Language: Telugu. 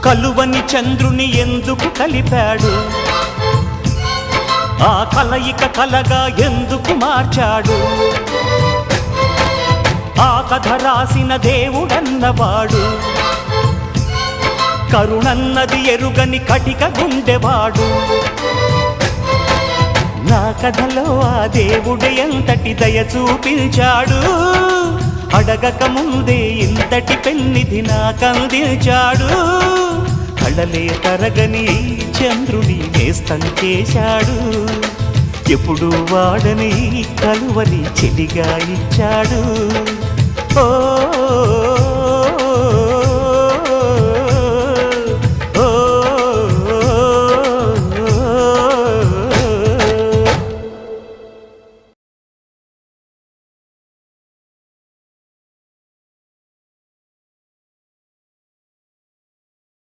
కలువని చంద్రుని ఎందుకు కలిపాడు, ఆ కలయిక కలగా ఎందుకు మార్చాడు, ఆ కథ రాసిన దేవుడన్నవాడు కరుణన్నది ఎరుగని కటిక గుండెవాడు. నా కథలో ఆ దేవుడు ఎంతటి దయ చూపించాడు, అడగక ముందే ఇంతటి పెన్నిధి నాకందించాడు. కళలే తరగని చంద్రుని నేస్తం చేశాడు, ఎప్పుడు వాడని కలువని చెలిగా ఇచ్చాడు. ఓ